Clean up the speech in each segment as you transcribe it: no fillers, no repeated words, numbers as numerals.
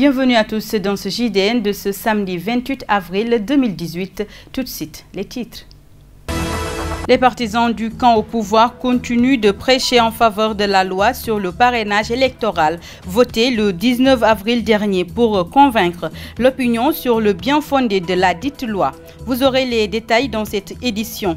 Bienvenue à tous dans ce JDN de ce samedi 28 avril 2018. Tout de suite, les titres. Les partisans du camp au pouvoir continuent de prêcher en faveur de la loi sur le parrainage électoral, votée le 19 avril dernier pour convaincre l'opinion sur le bien fondé de la dite loi. Vous aurez les détails dans cette édition.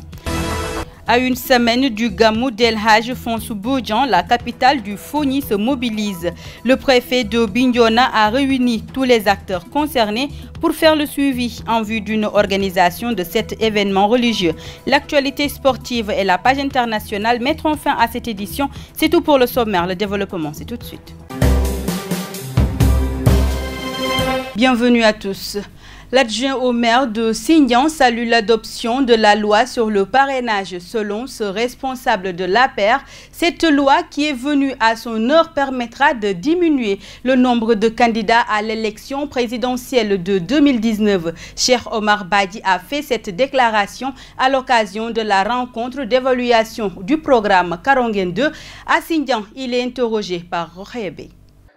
À une semaine du Gamou d'El Hadj Fonsou Bodian, la capitale du Foni se mobilise. Le préfet de Bignona a réuni tous les acteurs concernés pour faire le suivi en vue d'une organisation de cet événement religieux. L'actualité sportive et la page internationale mettront fin à cette édition. C'est tout pour le sommaire. Le développement, c'est tout de suite. Bienvenue à tous. L'adjoint au maire de Sindian salue l'adoption de la loi sur le parrainage. Selon ce responsable de l'APR, cette loi qui est venue à son heure permettra de diminuer le nombre de candidats à l'élection présidentielle de 2019. Cheikh Omar Badi a fait cette déclaration à l'occasion de la rencontre d'évaluation du programme Karongen 2 à Sindian. Il est interrogé par Rohebe.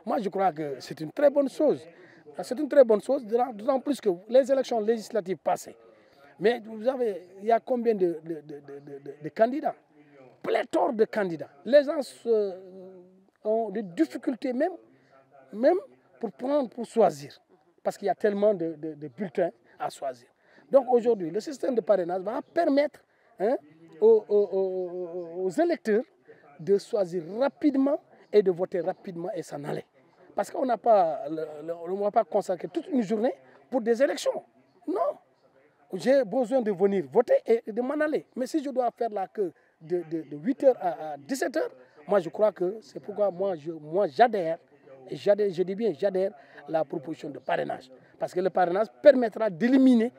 Moi, je crois que c'est une très bonne chose. C'est une très bonne chose, d'autant plus que les élections législatives passées. Mais vous savez, il y a combien de candidats? Pléthore de candidats. Les gens ont des difficultés même pour choisir. Parce qu'il y a tellement de bulletins à choisir. Donc aujourd'hui, le système de parrainage va permettre aux électeurs de choisir rapidement et de voter rapidement et s'en aller. Parce qu'on ne va pas consacrer toute une journée pour des élections. Non. J'ai besoin de venir voter et de m'en aller. Mais si je dois faire la queue de 8h à 17h, moi je crois que c'est pourquoi moi j'adhère, et je dis bien j'adhère la proposition de parrainage. Parce que le parrainage permettra d'éliminer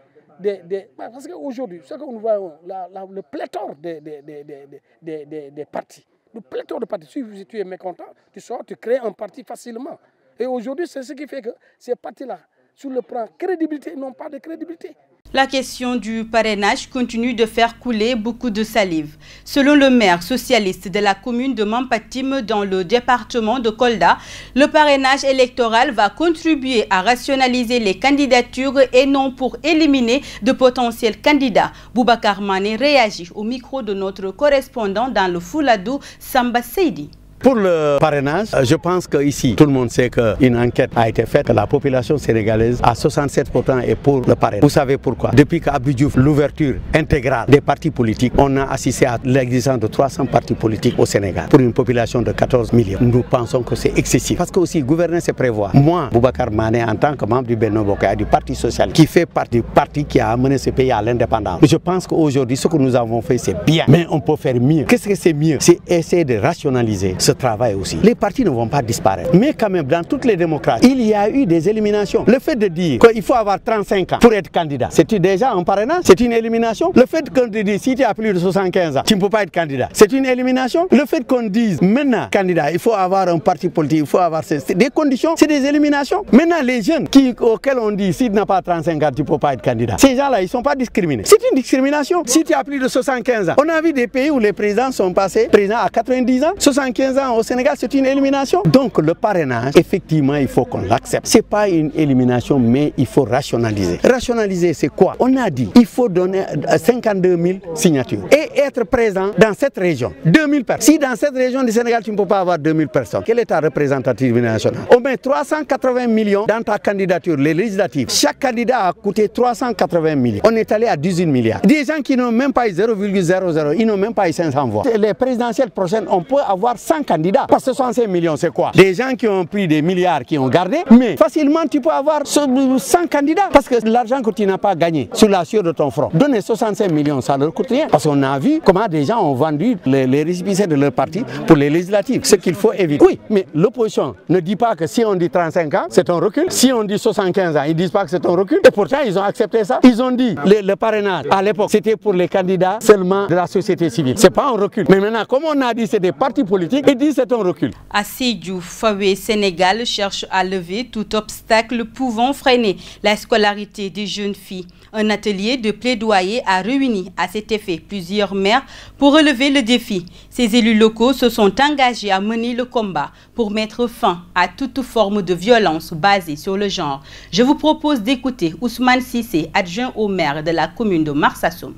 parce qu'aujourd'hui, ce que nous voyons, le pléthore des partis. Le pléthore de partis. Si tu es mécontent, tu sors, tu crées un parti facilement. Et aujourd'hui, c'est ce qui fait que ces partis-là, sur le plan crédibilité, n'ont pas de crédibilité. La question du parrainage continue de faire couler beaucoup de salive. Selon le maire socialiste de la commune de Mampatim dans le département de Kolda, le parrainage électoral va contribuer à rationaliser les candidatures et non pour éliminer de potentiels candidats. Boubacar Mané réagit au micro de notre correspondant dans le Fouladou, Samba Seydi. Pour le parrainage, je pense qu'ici, tout le monde sait qu'une enquête a été faite, que la population sénégalaise à 67% est pour le parrainage. Vous savez pourquoi? Depuis qu'Abdou Diouf, l'ouverture intégrale des partis politiques, on a assisté à l'existence de 300 partis politiques au Sénégal pour une population de 14 millions. Nous pensons que c'est excessif. Parce que aussi, gouverner, c'est prévoir. Moi, Boubacar Mané, en tant que membre du Benno Bokk, du Parti Social, qui fait partie du parti qui a amené ce pays à l'indépendance. Je pense qu'aujourd'hui, ce que nous avons fait, c'est bien. Mais on peut faire mieux. Qu'est-ce que c'est mieux? C'est essayer de rationaliser ce travail aussi. Les partis ne vont pas disparaître. Mais quand même, dans toutes les démocraties, il y a eu des éliminations. Le fait de dire qu'il faut avoir 35 ans pour être candidat, c'est déjà un parrainage, c'est une élimination. Le fait qu'on te dise si tu as plus de 75 ans, tu ne peux pas être candidat, c'est une élimination. Le fait qu'on dise maintenant, candidat, il faut avoir un parti politique, il faut avoir des conditions, c'est des éliminations. Maintenant, les jeunes auxquels on dit si tu n'as pas 35 ans, tu ne peux pas être candidat, ces gens-là, ils ne sont pas discriminés. C'est une discrimination. Si tu as plus de 75 ans, on a vu des pays où les présidents sont passés présidents à 90 ans, 75 ans au Sénégal, c'est une élimination. Donc le parrainage, effectivement, il faut qu'on l'accepte. Ce n'est pas une élimination, mais il faut rationaliser. Rationaliser, c'est quoi? On a dit il faut donner 52 000 signatures et être présent dans cette région. 2000 personnes. Si dans cette région du Sénégal, tu ne peux pas avoir 2000 personnes, quelle est ta représentativité nationale? On met 380 millions dans ta candidature, les législatives. Chaque candidat a coûté 380 millions. On est allé à 18 milliards. Des gens qui n'ont même pas eu 0,00, ils n'ont même pas eu 500 voix. Les présidentielles prochaines, on peut avoir 100 candidats. Parce que 65 millions, c'est quoi? Des gens qui ont pris des milliards, qui ont gardé, mais facilement tu peux avoir 100 candidats. Parce que l'argent que tu n'as pas gagné sur la sueur de ton front, donner 65 millions, ça ne leur coûte rien. Parce qu'on a vu comment des gens ont vendu les récépissés de leur parti pour les législatives. Ce qu'il faut éviter. Oui, mais l'opposition ne dit pas que si on dit 35 ans, c'est un recul. Si on dit 75 ans, ils ne disent pas que c'est un recul. Et pourtant, ils ont accepté ça. Ils ont dit le parrainage, à l'époque, c'était pour les candidats seulement de la société civile. Ce n'est pas un recul. Mais maintenant, comme on a dit c'est des partis politiques, ils dis, c'est un recul. À Sédhiou, Fawe Sénégal cherche à lever tout obstacle pouvant freiner la scolarité des jeunes filles. Un atelier de plaidoyer a réuni à cet effet plusieurs maires pour relever le défi. Ces élus locaux se sont engagés à mener le combat pour mettre fin à toute forme de violence basée sur le genre. Je vous propose d'écouter Ousmane Sissé, adjoint au maire de la commune de Marsassoum.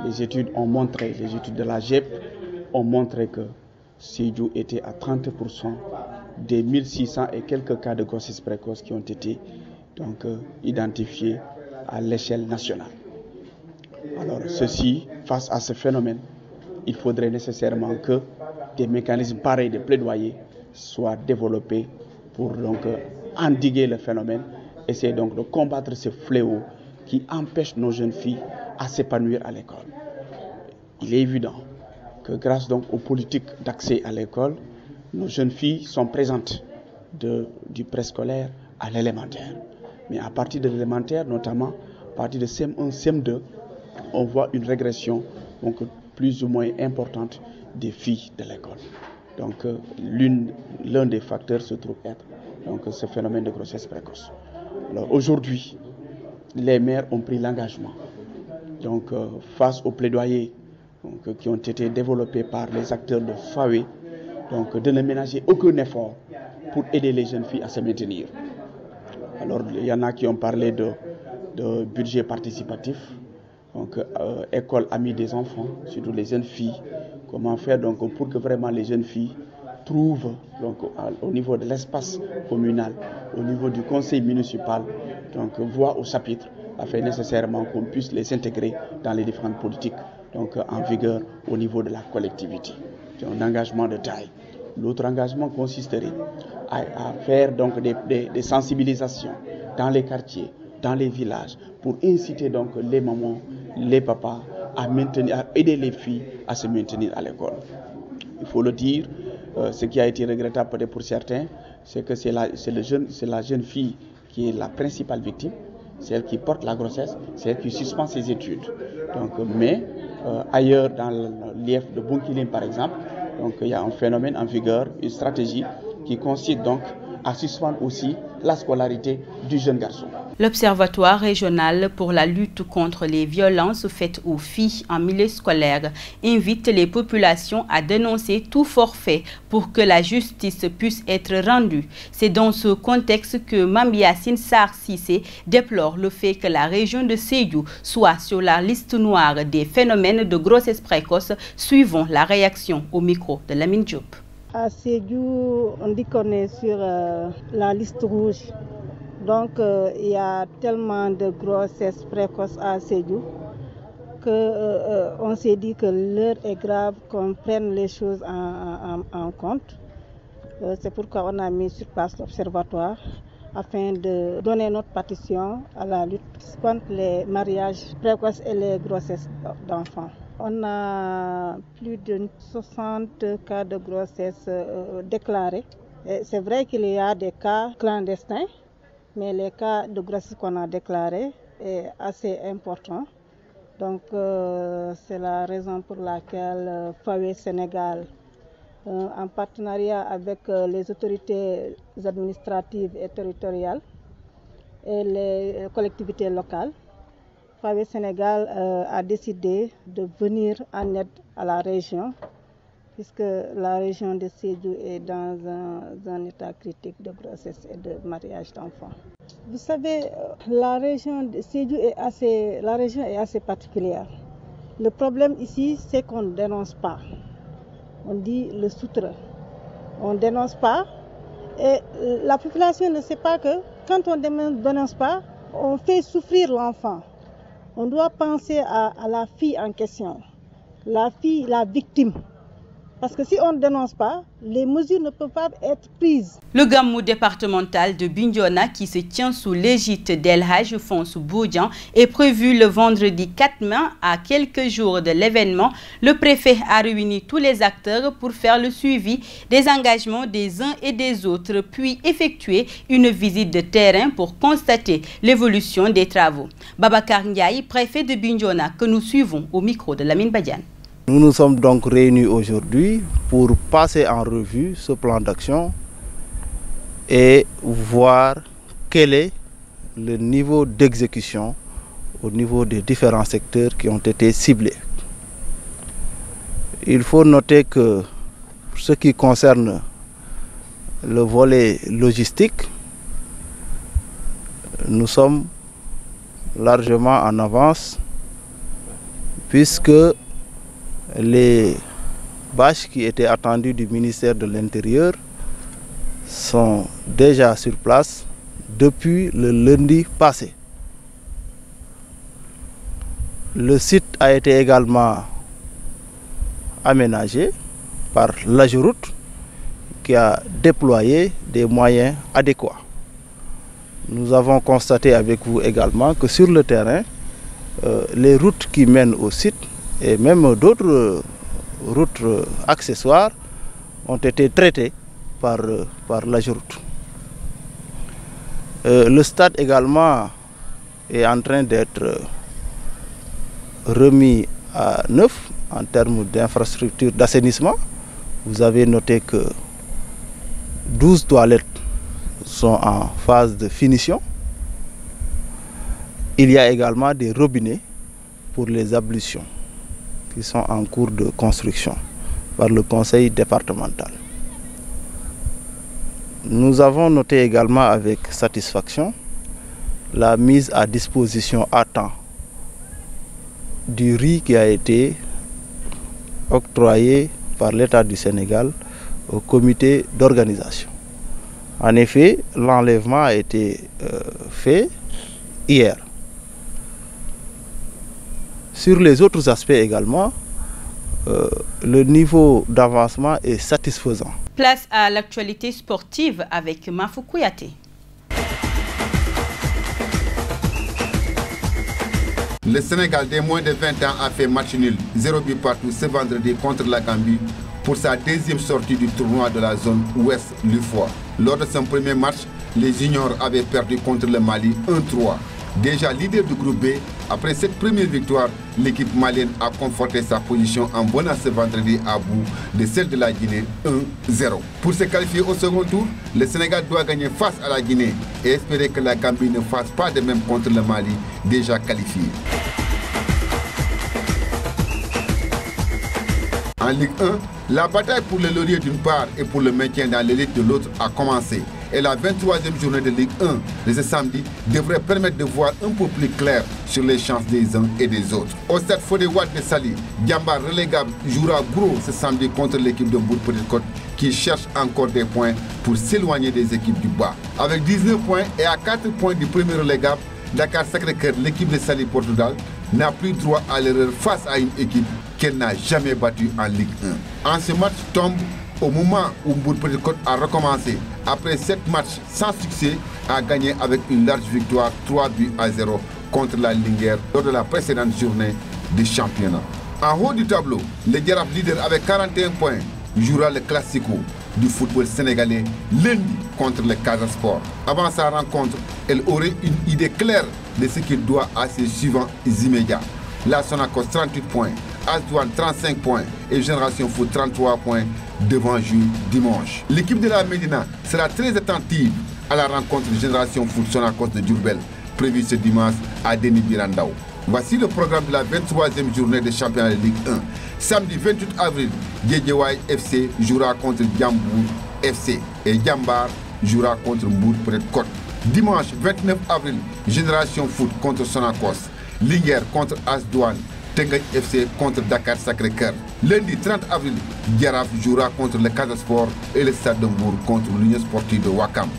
Les études ont montré, les études de la GEP ont montré que Sédhiou était à 30% des 1600 et quelques cas de grossesse précoce qui ont été identifiés à l'échelle nationale. Alors ceci, face à ce phénomène, il faudrait nécessairement que des mécanismes pareils de plaidoyer soient développés pour endiguer le phénomène, essayer donc de combattre ce fléau qui empêche nos jeunes filles à s'épanouir à l'école. Il est évident que grâce donc aux politiques d'accès à l'école, nos jeunes filles sont présentes du préscolaire à l'élémentaire. Mais à partir de l'élémentaire, notamment à partir de CM1, CM2, on voit une régression plus ou moins importante des filles de l'école. Donc l'un des facteurs se trouve être ce phénomène de grossesse précoce. Alors aujourd'hui, les maires ont pris l'engagement face aux plaidoyers qui ont été développés par les acteurs de Fawe, de ne ménager aucun effort pour aider les jeunes filles à se maintenir. Alors il y en a qui ont parlé de budget participatif, école amie des enfants, surtout les jeunes filles. Comment faire pour que vraiment les jeunes filles trouvent au niveau de l'espace communal, au niveau du conseil municipal, voix au chapitre, afin nécessairement qu'on puisse les intégrer dans les différentes politiques en vigueur au niveau de la collectivité. C'est un engagement de taille. L'autre engagement consisterait à faire des sensibilisations dans les quartiers, dans les villages, pour inciter les mamans, les papas à aider les filles à se maintenir à l'école. Il faut le dire, ce qui a été regrettable peut-être pour certains, c'est que c'est la jeune fille qui est la principale victime, c'est elle qui porte la grossesse, c'est elle qui suspend ses études. Mais ailleurs, dans l'IF de Bunkiling par exemple, il y a un phénomène en vigueur, une stratégie qui consiste à suspendre aussi la scolarité du jeune garçon. L'Observatoire régional pour la lutte contre les violences faites aux filles en milieu scolaire invite les populations à dénoncer tout forfait pour que la justice puisse être rendue. C'est dans ce contexte que Mame Yacine Sarr Cissé déplore le fait que la région de Sédhiou soit sur la liste noire des phénomènes de grossesse précoce, suivant la réaction au micro de Lamine Diop. À Sédhiou, on dit qu'on est sur la liste rouge. Donc, il y a tellement de grossesses précoces à Sédhiou qu'on s'est dit que l'heure est grave, qu'on prenne les choses en compte. C'est pourquoi on a mis sur place l'observatoire afin de donner notre partition à la lutte contre les mariages précoces et les grossesses d'enfants. On a plus de 60 cas de grossesse déclarés. C'est vrai qu'il y a des cas clandestins, mais les cas de grossesse qu'on a déclarés est assez important. Donc c'est la raison pour laquelle Fawe Sénégal, en partenariat avec les autorités administratives et territoriales et les collectivités locales, Fawe Sénégal a décidé de venir en aide à la région, puisque la région de Sédhiou est dans un état critique de grossesse et de mariage d'enfants. Vous savez, la région de Sédhiou est assez particulière. Le problème ici, c'est qu'on ne dénonce pas. On dit le souterrain. On ne dénonce pas et la population ne sait pas que quand on ne dénonce pas, on fait souffrir l'enfant. On doit penser à la fille en question, la fille, la victime. Parce que si on ne dénonce pas, les mesures ne peuvent pas être prises. Le Gamou départemental de Bignona, qui se tient sous l'égide d'El Hadj Fons Bodian, est prévu le vendredi 4 mai. À quelques jours de l'événement, le préfet a réuni tous les acteurs pour faire le suivi des engagements des uns et des autres, puis effectuer une visite de terrain pour constater l'évolution des travaux. Babacar Ndiaye, préfet de Bignona, que nous suivons au micro de Lamine Badiane. Nous nous sommes donc réunis aujourd'hui pour passer en revue ce plan d'action et voir quel est le niveau d'exécution au niveau des différents secteurs qui ont été ciblés. Il faut noter que pour ce qui concerne le volet logistique, nous sommes largement en avance puisque les bâches qui étaient attendues du ministère de l'Intérieur sont déjà sur place depuis le lundi passé. Le site a été également aménagé par l'AGEROUTE qui a déployé des moyens adéquats. Nous avons constaté avec vous également que sur le terrain, les routes qui mènent au site et même d'autres routes accessoires ont été traitées par l'AGEROUTE. Le stade également est en train d'être remis à neuf en termes d'infrastructures d'assainissement. Vous avez noté que 12 toilettes sont en phase de finition. Il y a également des robinets pour les ablutions qui sont en cours de construction par le conseil départemental. Nous avons noté également avec satisfaction la mise à disposition à temps du riz qui a été octroyé par l'État du Sénégal au comité d'organisation. En effet, l'enlèvement a été fait hier. Sur les autres aspects également, le niveau d'avancement est satisfaisant. Place à l'actualité sportive avec Mafou Kouyaté. Le Sénégal des moins de 20 ans a fait match nul, 0 but partout ce vendredi contre la Gambie pour sa deuxième sortie du tournoi de la zone ouest l'UFOA. Lors de son premier match, les juniors avaient perdu contre le Mali 1-3. Déjà leader du groupe B, après cette première victoire, l'équipe malienne a conforté sa position en bonne ce vendredi à bout de celle de la Guinée 1-0. Pour se qualifier au second tour, le Sénégal doit gagner face à la Guinée et espérer que la Gambie ne fasse pas de même contre le Mali, déjà qualifié. En Ligue 1, la bataille pour le laurier d'une part et pour le maintien dans l'élite de l'autre a commencé. Et la 23e journée de Ligue 1 de ce samedi devrait permettre de voir un peu plus clair sur les chances des uns et des autres. Au stade Fodé Wade de Saly, Diambar relégable jouera gros ce samedi contre l'équipe de Mbour Petite Côte qui cherche encore des points pour s'éloigner des équipes du bas. Avec 19 points et à 4 points du premier relégable, Dakar Sacré-Cœur, l'équipe de Saly Portugal, n'a plus droit à l'erreur face à une équipe qu'elle n'a jamais battue en Ligue 1. En ce match tombe au moment où Mbour Petite Côte a recommencé. Après 7 matchs sans succès, a gagné avec une large victoire 3-0 contre la Linguère lors de la précédente journée du championnat. En haut du tableau, le Jaraaf leader avec 41 points jouera le classico du football sénégalais lundi contre le Casa Sport. Avant sa rencontre, elle aurait une idée claire de ce qu'il doit à ses suivants immédiats. La Sonacos 38 points, Asdouane 35 points et Génération Foot 33 points devant Jules dimanche. L'équipe de la Médina sera très attentive à la rencontre de Génération Foot Sonacos de Diourbel prévue ce dimanche à Denis Birandao. Voici le programme de la 23e journée de championnat de Ligue 1. Samedi 28 avril, Guédiawaye FC jouera contre Diambour FC et Diambar jouera contre Mbour Petite Côte. Dimanche 29 avril, Génération Foot contre Sonacos, Linguère contre Asdouane, Tenguèj FC contre Dakar Sacré-Cœur. Lundi 30 avril, Jaraaf jouera contre le Casa Sport et le Stade de Mbour contre l'Union Sportive de Ouakam.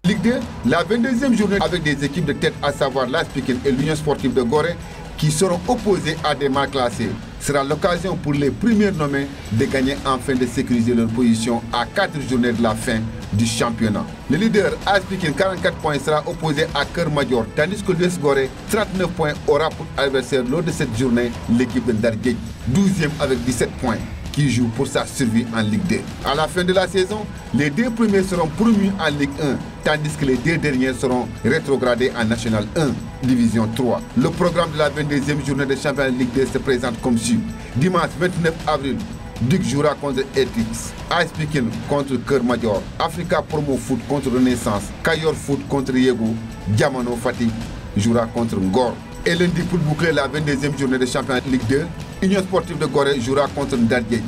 Ligue 2, la 22e journée avec des équipes de tête à savoir l'AS Pikine et l'Union Sportive de Gorée qui seront opposés à des mal classés. Sera l'occasion pour les premiers nommés de gagner afin de sécuriser leur position à 4 journées de la fin du championnat. Le leader AS Pikine 44 points sera opposé à Keur Madior, tandis que l'US Gorée 39 points aura pour adversaire lors de cette journée l'équipe de Ndar Guedj, 12e avec 17 points. qui joue pour sa survie en Ligue 2. À la fin de la saison, les 2 premiers seront promus en Ligue 1, tandis que les 2 derniers seront rétrogradés en National 1, Division 3. Le programme de la 22e journée de championnat Ligue 2 se présente comme suit. Dimanche 29 avril, Duc jouera contre Etix, AS Pikine contre Keur Madior, Africa Promo Foot contre Renaissance, Kayor Foot contre Yego, Diamano Fatick jouera contre Ngor. Et lundi, pour boucler la 22e journée de championnat Ligue 2, Union Sportive de Gorée jouera contre Ndardjé,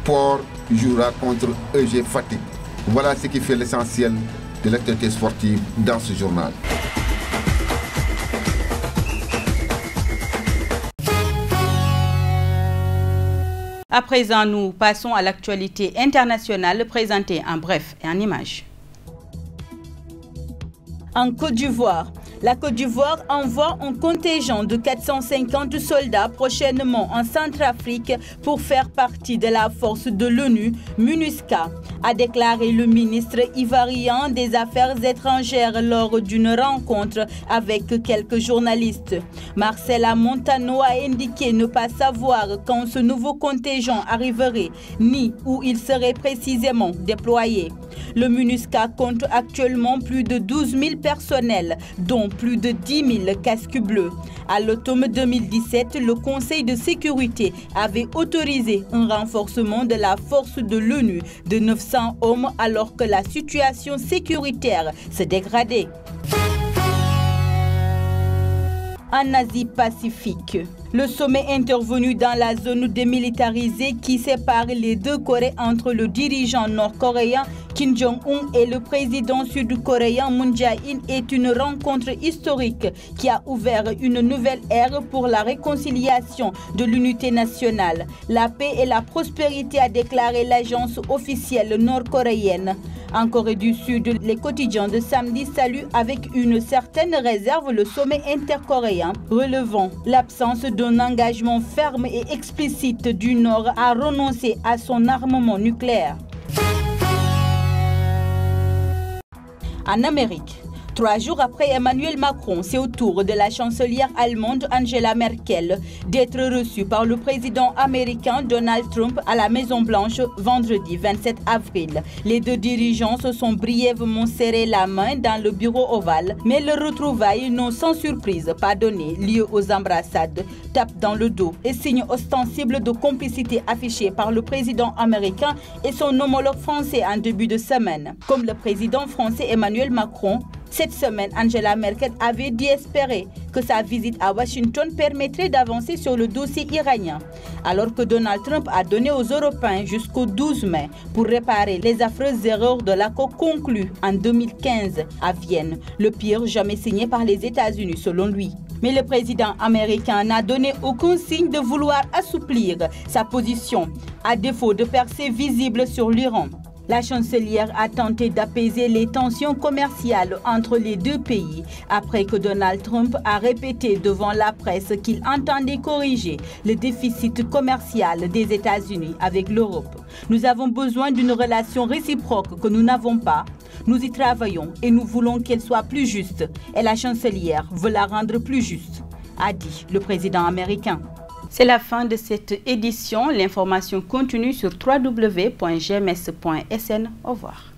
Port jouera contre EG Fatick. Voilà ce qui fait l'essentiel de l'actualité sportive dans ce journal. À présent, nous passons à l'actualité internationale présentée en bref et en images. En Côte d'Ivoire, la Côte d'Ivoire envoie un contingent de 450 soldats prochainement en Centrafrique pour faire partie de la force de l'ONU, MINUSCA, a déclaré le ministre ivoirien des Affaires étrangères lors d'une rencontre avec quelques journalistes. Marcela Montano a indiqué ne pas savoir quand ce nouveau contingent arriverait, ni où il serait précisément déployé. Le MINUSCA compte actuellement plus de 12 000 personnels, dont plus de 10 000 casques bleus. À l'automne 2017, le Conseil de sécurité avait autorisé un renforcement de la force de l'ONU de 900 hommes alors que la situation sécuritaire se dégradait. En Asie-Pacifique, le sommet intervenu dans la zone démilitarisée qui sépare les 2 Corées entre le dirigeant nord-coréen Kim Jong-un et le président sud-coréen Moon Jae-in est une rencontre historique qui a ouvert une nouvelle ère pour la réconciliation de l'unité nationale, la paix et la prospérité, a déclaré l'agence officielle nord-coréenne. En Corée du Sud, les quotidiens de samedi saluent avec une certaine réserve le sommet intercoréen, relevant l'absence d'un engagement ferme et explicite du Nord à renoncer à son armement nucléaire. En Amérique, 3 jours après Emmanuel Macron, c'est au tour de la chancelière allemande Angela Merkel d'être reçue par le président américain Donald Trump à la Maison-Blanche vendredi 27 avril. Les 2 dirigeants se sont brièvement serré la main dans le bureau ovale, mais leurs retrouvailles n'ont sans surprise pas donné lieu aux embrassades, tapes dans le dos et signes ostensibles de complicité affichés par le président américain et son homologue français en début de semaine. Comme le président français Emmanuel Macron, cette semaine, Angela Merkel avait dit espérer que sa visite à Washington permettrait d'avancer sur le dossier iranien, alors que Donald Trump a donné aux Européens jusqu'au 12 mai pour réparer les affreuses erreurs de l'accord conclu en 2015 à Vienne, le pire jamais signé par les États-Unis selon lui. Mais le président américain n'a donné aucun signe de vouloir assouplir sa position, à défaut de percées visibles sur l'Iran. La chancelière a tenté d'apaiser les tensions commerciales entre les 2 pays après que Donald Trump a répété devant la presse qu'il entendait corriger le déficit commercial des États-Unis avec l'Europe. Nous avons besoin d'une relation réciproque que nous n'avons pas. Nous y travaillons et nous voulons qu'elle soit plus juste. Et la chancelière veut la rendre plus juste, a dit le président américain. C'est la fin de cette édition. L'information continue sur www.gms.sn. Au revoir.